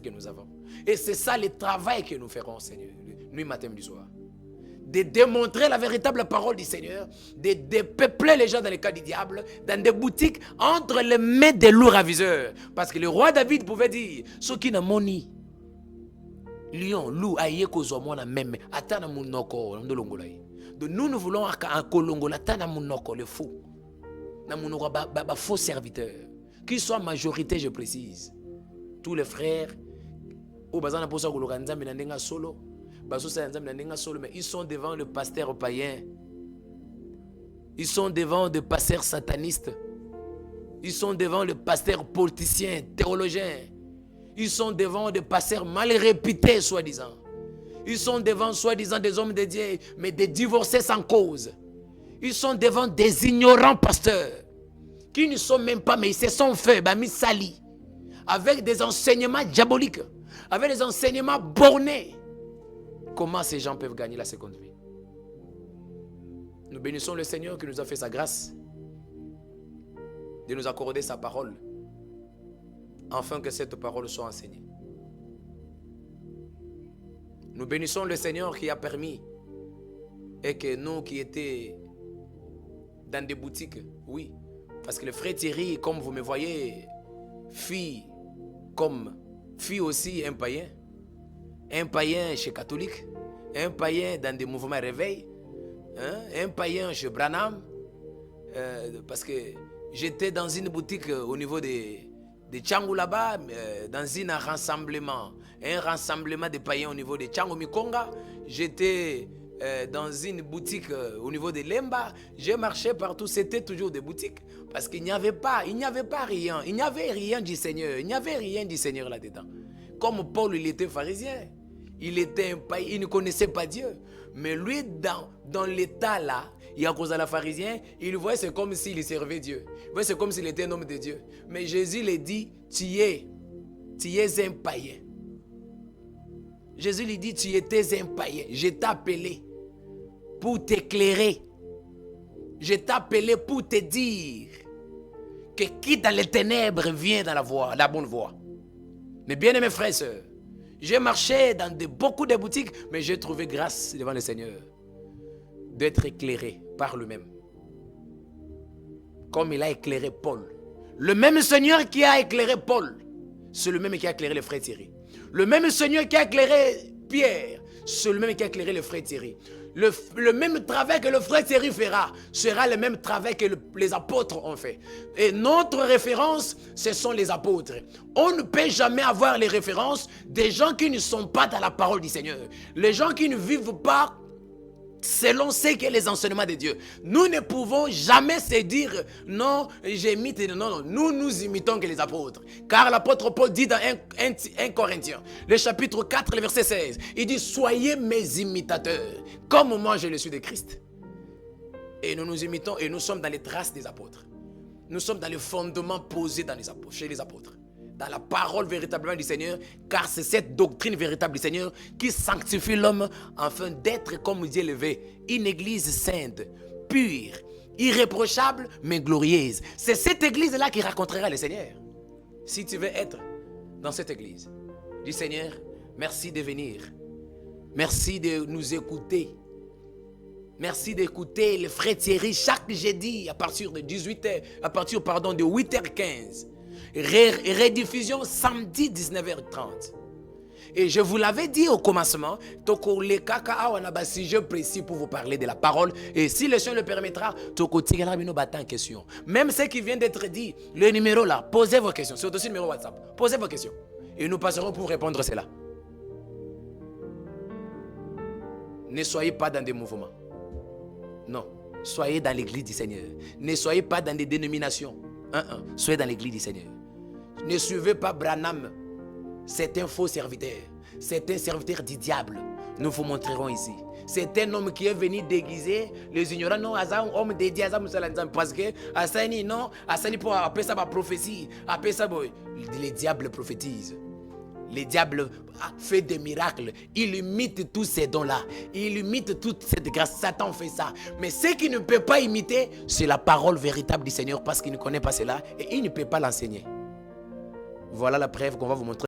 que nous avons. Et c'est ça le travail que nous ferons, Seigneur, nuit, matin, midi, soir. De démontrer la véritable parole du Seigneur, de dépeupler les gens dans les cas du diable, dans des boutiques, entre les mains des loups ravisseurs. Parce que le roi David pouvait dire, ce qui n'a moni, lion, loup, aïe, kozomona même, atana munoko, donc nous voulons un kolongola, atana munoko, le faux. Un faux serviteur. Qu'ils soient majorité, je précise. Tous les frères, mais ils sont devant le pasteur païen. Ils sont devant le pasteur sataniste. Ils sont devant le pasteur politicien, théologien. Ils sont devant des pasteurs mal réputés, soi-disant. Ils sont devant, soi-disant, des hommes de Dieu, mais des divorcés sans cause. Ils sont devant des ignorants pasteurs qui ne sont même pas, mais ils se sont faits, mis salis, avec des enseignements diaboliques, avec des enseignements bornés. Comment ces gens peuvent gagner la seconde vie? Nous bénissons le Seigneur qui nous a fait sa grâce de nous accorder sa parole, afin que cette parole soit enseignée. Nous bénissons le Seigneur qui a permis et que nous qui étions dans des boutiques, oui, parce que le frère Thierry, comme vous me voyez, fille aussi un païen chez catholique, un païen dans des mouvements réveil, un païen chez Branham, parce que j'étais dans une boutique au niveau de Tchangou là-bas, dans un rassemblement de païens au niveau de Tchangou Mikonga. J'étais dans une boutique au niveau de Lemba. J'ai marché partout, c'était toujours des boutiques. Parce qu'il n'y avait pas rien. Il n'y avait rien du Seigneur. Il n'y avait rien du Seigneur là-dedans. Comme Paul, il était pharisien. Il était un païen, il ne connaissait pas Dieu. Mais lui, dans l'état là, il y a cause de la pharisien, il voyait c'est comme s'il servait Dieu. Il voyait c'est comme s'il était un homme de Dieu. Mais Jésus lui dit, tu es un païen. Jésus lui dit, tu étais un païen. Je t'ai appelé pour t'éclairer. Je t'ai appelé pour te dire que qui dans les ténèbres vient dans la bonne voie. Mais bien aimés frères et sœurs, j'ai marché dans beaucoup de boutiques, mais j'ai trouvé grâce devant le Seigneur d'être éclairé par lui-même. Comme il a éclairé Paul. Le même Seigneur qui a éclairé Paul, c'est le même qui a éclairé le frère Thierry. Le même Seigneur qui a éclairé Pierre, c'est le même qui a éclairé le frère Thierry. Le même travail que le frère Thierry fera sera le même travail que les apôtres ont fait. Et notre référence, ce sont les apôtres. On ne peut jamais avoir les références des gens qui ne sont pas dans la parole du Seigneur. Les gens qui ne vivent pas selon ce qu'est les enseignements de Dieu. Nous ne pouvons jamais se dire non, j'imite. Non, nous imitons que les apôtres. Car l'apôtre Paul dit dans 1 Corinthiens, le chapitre 4, le verset 16, il dit soyez mes imitateurs, comme moi je le suis de Christ. Et nous nous imitons et nous sommes dans les traces des apôtres. Nous sommes dans le fondement posé chez les apôtres. Dans la parole véritablement du Seigneur, car c'est cette doctrine véritable du Seigneur qui sanctifie l'homme afin d'être comme Dieu le veut, une église sainte, pure, irréprochable, mais glorieuse. C'est cette église-là qui racontera le Seigneur. Si tu veux être dans cette église, dis Seigneur, merci de venir. Merci de nous écouter. Merci d'écouter le frère Thierry chaque jeudi à partir de 8h15. Rediffusion samedi 19h30. Et je vous l'avais dit au commencement, toko le kaka awana ba sujet précis pour vous parler de la parole. Et si le Seigneur le permettra, toko tigala bino batan question. Même ce qui vient d'être dit, le numéro là, posez vos questions. C'est aussi le numéro WhatsApp. Posez vos questions. Et nous passerons pour répondre à cela. Ne soyez pas dans des mouvements. Non. Soyez dans l'église du Seigneur. Ne soyez pas dans des dénominations. Soyez dans l'église du Seigneur. Ne suivez pas Branham. C'est un faux serviteur. C'est un serviteur du diable. Nous vous montrerons ici. C'est un homme qui est venu déguiser les ignorants. Non, homme dédié à ça, parce que Asani, non, Asani pour appeler ça ma prophétie. Appeler ça, les diables prophétisent. Les diables fait des miracles. Il imite tous ces dons-là. Il imite toute cette grâce. Satan fait ça. Mais ce qu'il ne peut pas imiter, c'est la parole véritable du Seigneur parce qu'il ne connaît pas cela et il ne peut pas l'enseigner. Voilà la preuve qu'on va vous montrer.